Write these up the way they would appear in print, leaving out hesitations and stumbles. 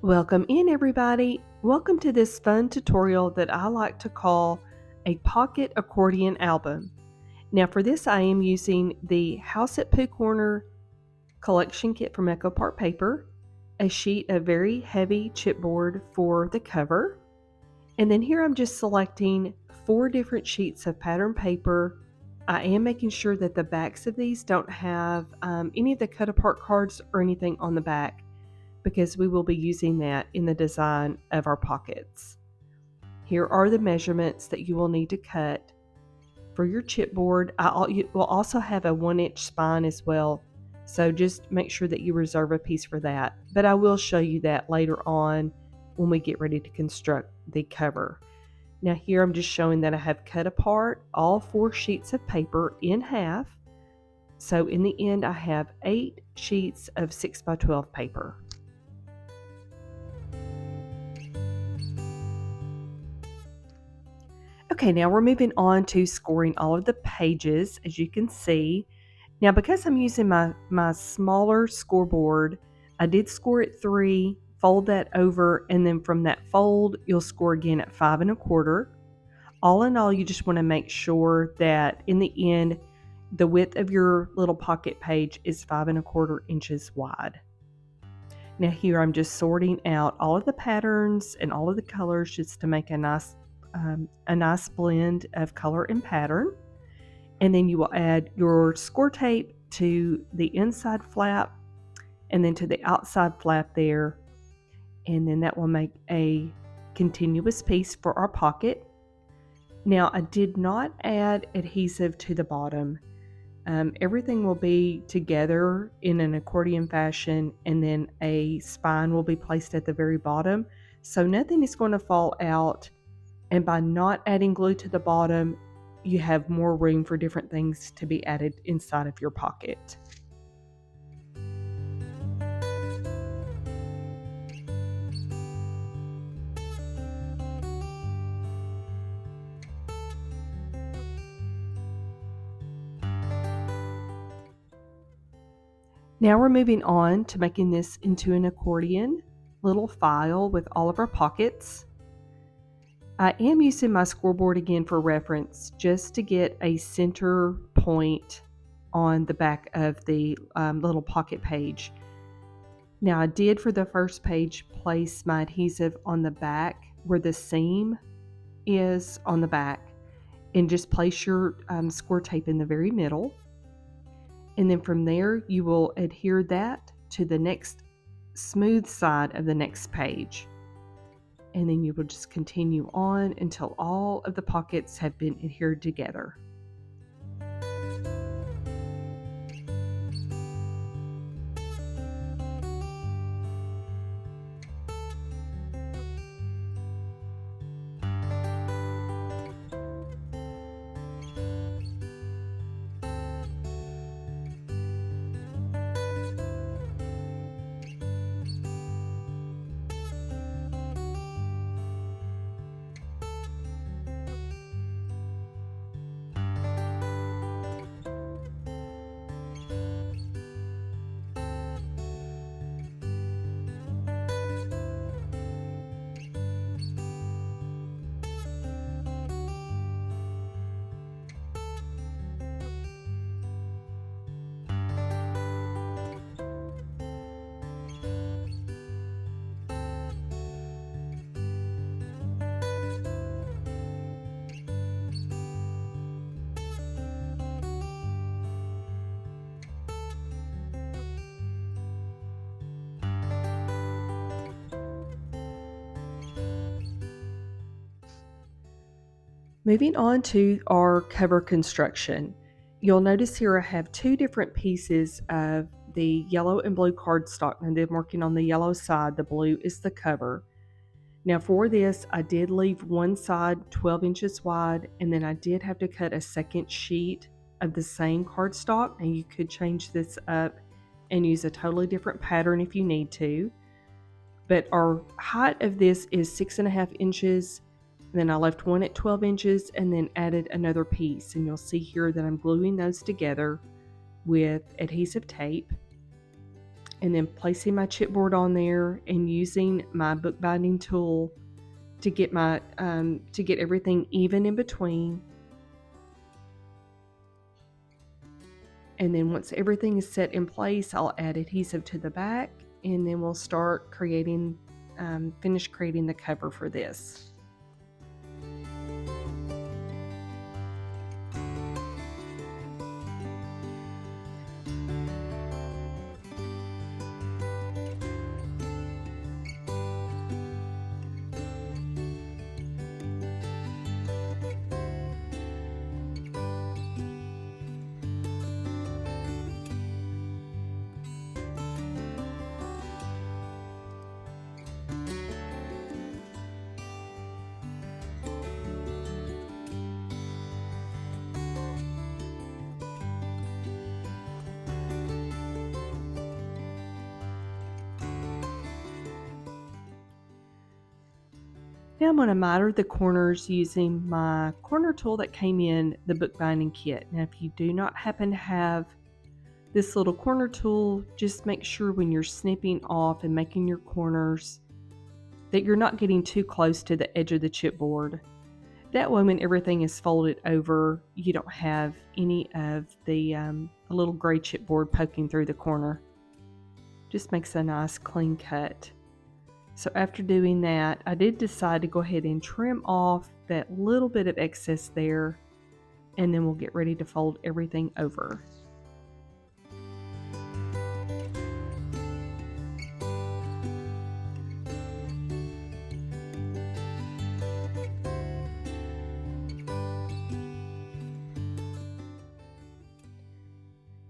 Welcome in, everybody. Welcome to this fun tutorial that I like to call a pocket accordion album. Now for this I am using the House at Pooh Corner Collection Kit from Echo Part Paper, a sheet of very heavy chipboard for the cover, and then here I'm just selecting 4 different sheets of pattern paper. I am making sure that the backs of these don't have any of the cut apart cards or anything on the back, because we will be using that in the design of our pockets. Here are the measurements that you will need to cut for your chipboard. You will also have a 1-inch spine as well, so just make sure that you reserve a piece for that. But I will show you that later on when we get ready to construct the cover. Now here I'm just showing that I have cut apart all 4 sheets of paper in half. So in the end I have 8 sheets of 6x12 paper. Okay, now we're moving on to scoring all of the pages, as you can see. Now, because I'm using my smaller scoreboard, I did score at 3, fold that over, and then from that fold, you'll score again at 5 1/4. All in all, you just want to make sure that in the end, the width of your little pocket page is 5 1/4 inches wide. Now here I'm just sorting out all of the patterns and all of the colors just to make a nice blend of color and pattern. And then you will add your score tape to the inside flap and then to the outside flap there, and then that will make a continuous piece for our pocket. Now I did not add adhesive to the bottom. Everything will be together in an accordion fashion, and then a spine will be placed at the very bottom, so nothing is going to fall out. And by not adding glue to the bottom, you have more room for different things to be added inside of your pocket. Now we're moving on to making this into an accordion little file with all of our pockets. I am using my scoreboard again for reference, just to get a center point on the back of the little pocket page. Now I did for the first page place my adhesive on the back where the seam is on the back, and just place your score tape in the very middle. And then from there you will adhere that to the next smooth side of the next page. And then you will just continue on until all of the pockets have been adhered together. Moving on to our cover construction, you'll notice here I have 2 different pieces of the yellow and blue cardstock, and I'm working on the yellow side. The blue is the cover. Now for this, I did leave one side 12 inches wide, and then I did have to cut a second sheet of the same cardstock. And you could change this up and use a totally different pattern if you need to. But our height of this is 6.5 inches. Then I left one at 12 inches and then added another piece. And you'll see here that I'm gluing those together with adhesive tape. and then placing my chipboard on there and using my bookbinding tool to get everything even in between. And then once everything is set in place, I'll add adhesive to the back, and then we'll start finish creating the cover for this. Now I'm going to miter the corners using my corner tool that came in the bookbinding kit. Now if you do not happen to have this little corner tool, just make sure when you're snipping off and making your corners that you're not getting too close to the edge of the chipboard. That way when everything is folded over, you don't have any of the little gray chipboard poking through the corner. Just makes a nice clean cut. So after doing that, I did decide to go ahead and trim off that little bit of excess there, and then we'll get ready to fold everything over.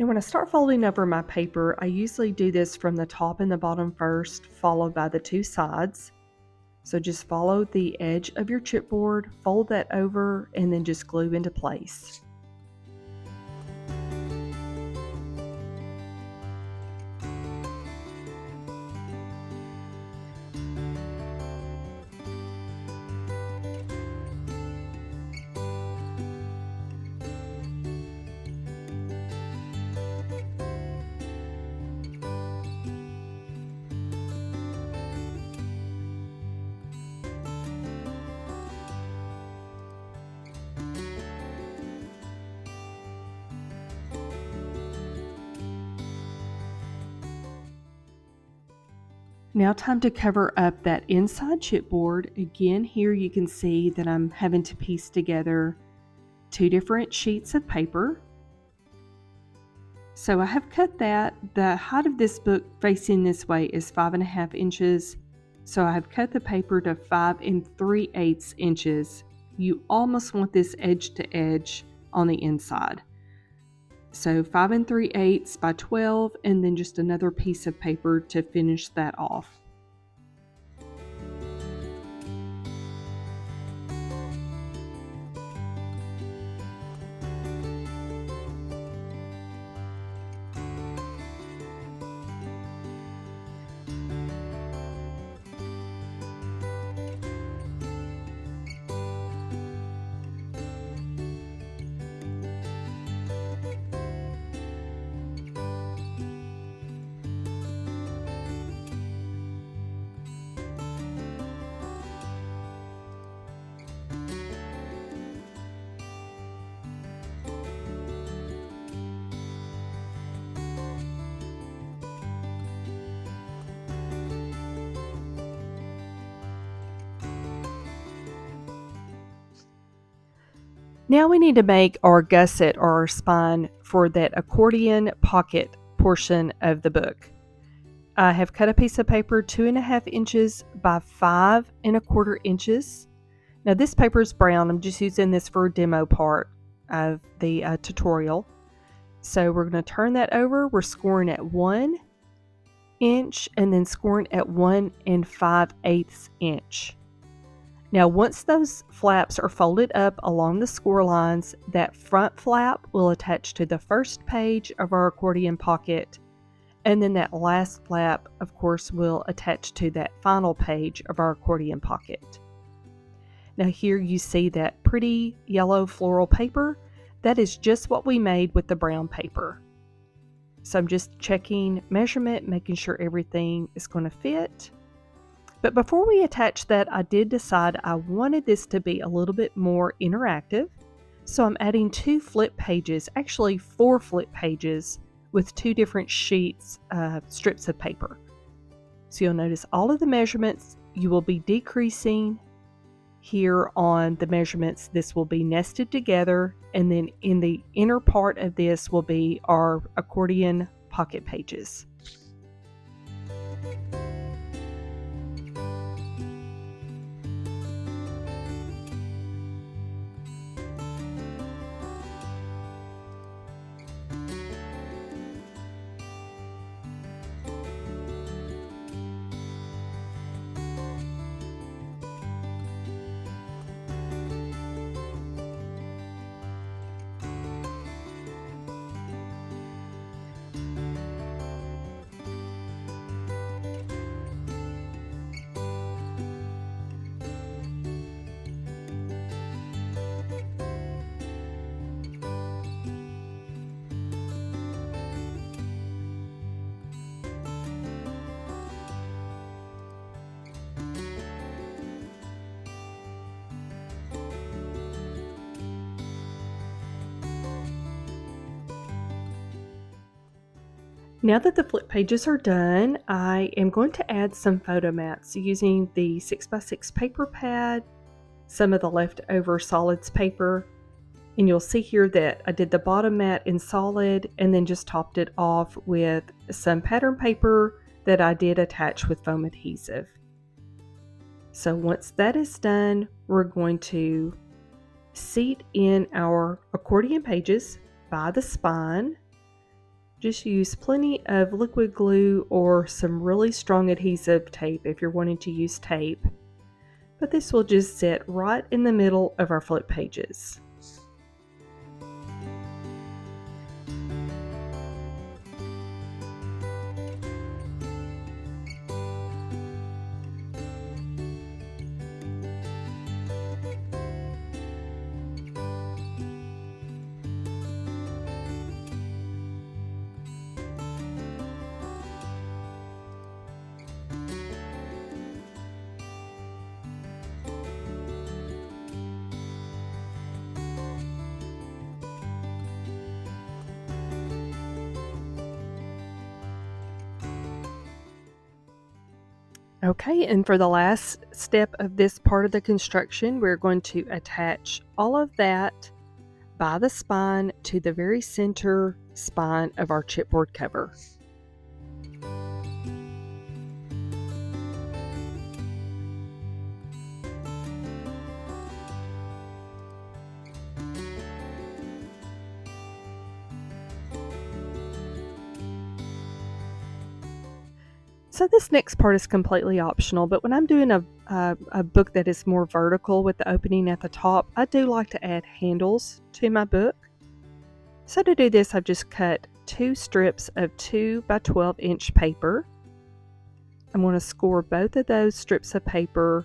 And when I start folding over my paper, I usually do this from the top and the bottom first, followed by the two sides. So just follow the edge of your chipboard, fold that over, and then just glue into place. Now time to cover up that inside chipboard. Again, here you can see that I'm having to piece together two different sheets of paper. So I have cut that. The height of this book facing this way is 5.5 inches. So I have cut the paper to 5 3/8 inches. You almost want this edge to edge on the inside. So 5 3/8 by 12, and then just another piece of paper to finish that off. Now we need to make our gusset or our spine for that accordion pocket portion of the book. I have cut a piece of paper 2.5 inches by 5.25 inches. Now this paper is brown. I'm just using this for a demo part of the tutorial. So we're going to turn that over. We're scoring at 1 inch and then scoring at 1 5/8 inch. Now once those flaps are folded up along the score lines, that front flap will attach to the first page of our accordion pocket, and then that last flap, of course, will attach to that final page of our accordion pocket. Now here you see that pretty yellow floral paper. That is just what we made with the brown paper. So I'm just checking measurement, making sure everything is going to fit. But before we attach that, I did decide I wanted this to be a little bit more interactive. So I'm adding 2 flip pages, actually 4 flip pages with 2 different strips of paper. So you'll notice all of the measurements, you will be decreasing here on the measurements. This will be nested together, and then in the inner part of this will be our accordion pocket pages. Now that the flip pages are done, I am going to add some photo mats using the 6x6 paper pad, some of the leftover solids paper, and you'll see here that I did the bottom mat in solid and then just topped it off with some pattern paper that I did attach with foam adhesive. So once that is done, we're going to seat in our accordion pages by the spine. Just use plenty of liquid glue or some really strong adhesive tape if you're wanting to use tape. But this will just sit right in the middle of our flip pages. Okay, and for the last step of this part of the construction, we're going to attach all of that by the spine to the very center spine of our chipboard cover. So this next part is completely optional, but when I'm doing a book that is more vertical with the opening at the top, I do like to add handles to my book. So to do this, I've just cut 2 strips of 2 by 12 inch paper. I'm going to score both of those strips of paper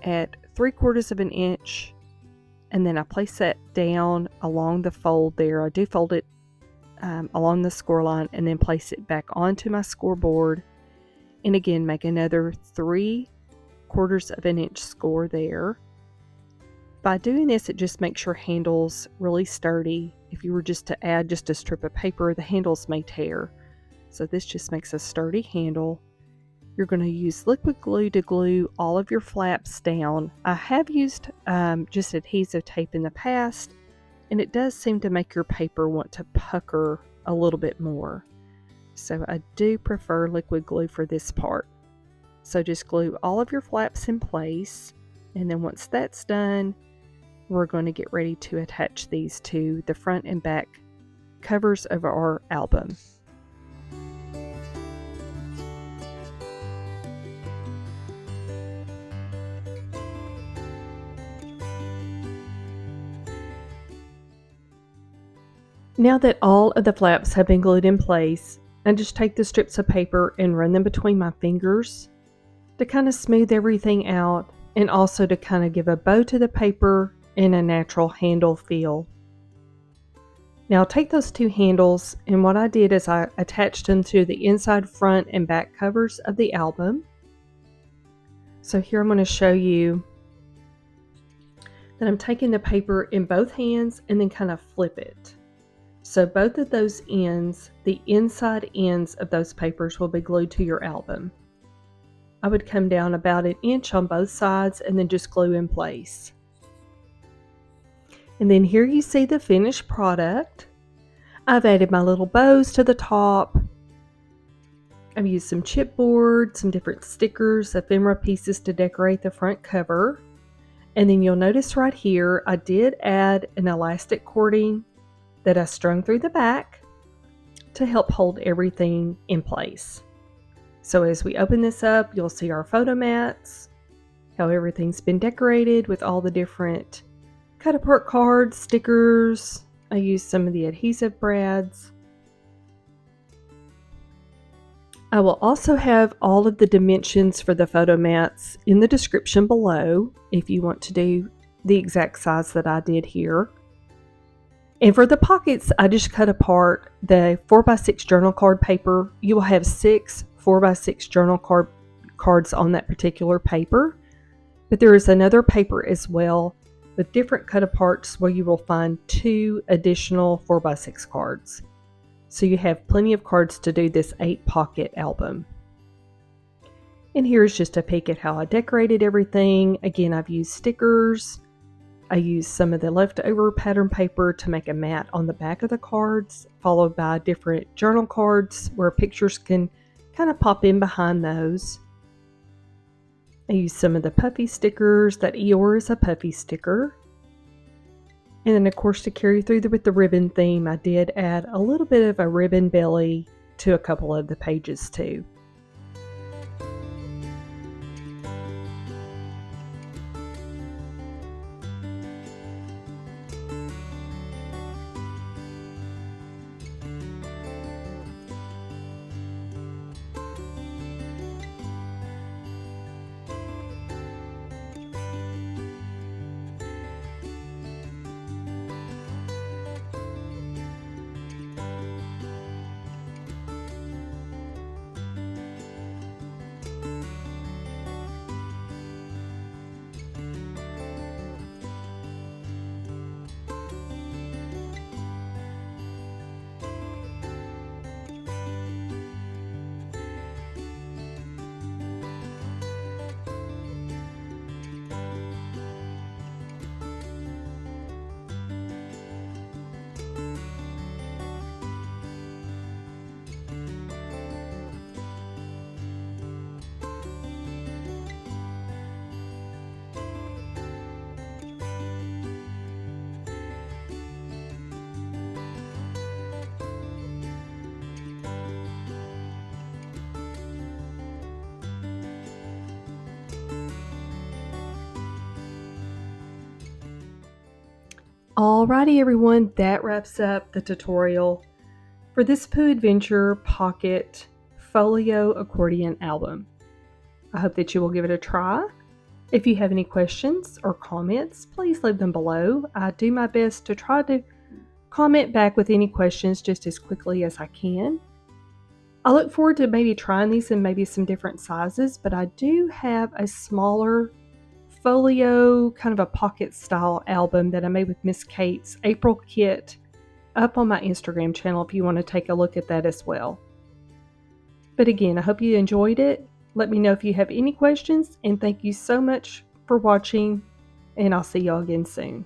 at 3/4 of an inch, and then I place that down along the fold there. I do fold it along the score line and then place it back onto my scoreboard. And again, make another 3/4 of an inch score there. By doing this, it just makes your handles really sturdy. If you were just to add just a strip of paper, the handles may tear. So this just makes a sturdy handle. You're going to use liquid glue to glue all of your flaps down. I have used just adhesive tape in the past, and it does seem to make your paper want to pucker a little bit more. So I do prefer liquid glue for this part. So just glue all of your flaps in place, and then once that's done, we're going to get ready to attach these to the front and back covers of our album. Now that all of the flaps have been glued in place, I just take the strips of paper and run them between my fingers to kind of smooth everything out, and also to kind of give a bow to the paper and a natural handle feel. Now take those two handles, and what I did is I attached them to the inside, front, and back covers of the album. So here I'm going to show you that I'm taking the paper in both hands and then kind of flip it. So both of those ends, the inside ends of those papers will be glued to your album. I would come down about 1 inch on both sides and then just glue in place. And then here you see the finished product. I've added my little bows to the top. I've used some chipboard, some different stickers, ephemera pieces to decorate the front cover. And then you'll notice right here, I did add an elastic cording that I strung through the back to help hold everything in place. So as we open this up, you'll see our photo mats, how everything's been decorated with all the different cut apart cards, stickers. I used some of the adhesive brads. I will also have all of the dimensions for the photo mats in the description below if you want to do the exact size that I did here. And for the pockets, I just cut apart the 4x6 journal card paper. You will have 6 4x6 journal cards on that particular paper, but there is another paper as well with different cut aparts where you will find 2 additional 4x6 cards. So you have plenty of cards to do this 8-pocket album. And here's just a peek at how I decorated everything. Again, I've used stickers. I used some of the leftover pattern paper to make a mat on the back of the cards, followed by different journal cards where pictures can kind of pop in behind those. I used some of the puffy stickers. That Eeyore is a puffy sticker. And then of course, to carry through with the ribbon theme, I did add a little bit of a ribbon belly to a couple of the pages too. Alrighty everyone, that wraps up the tutorial for this Pooh Adventure Pocket Folio Accordion album. I hope that you will give it a try. If you have any questions or comments, please leave them below. I do my best to try to comment back with any questions just as quickly as I can. I look forward to maybe trying these in maybe some different sizes, but I do have a smaller folio, kind of a pocket style album that I made with Miss Kate's April kit up on my Instagram channel if you want to take a look at that as well. But again, I hope you enjoyed it. Let me know if you have any questions, and thank you so much for watching, and I'll see y'all again soon.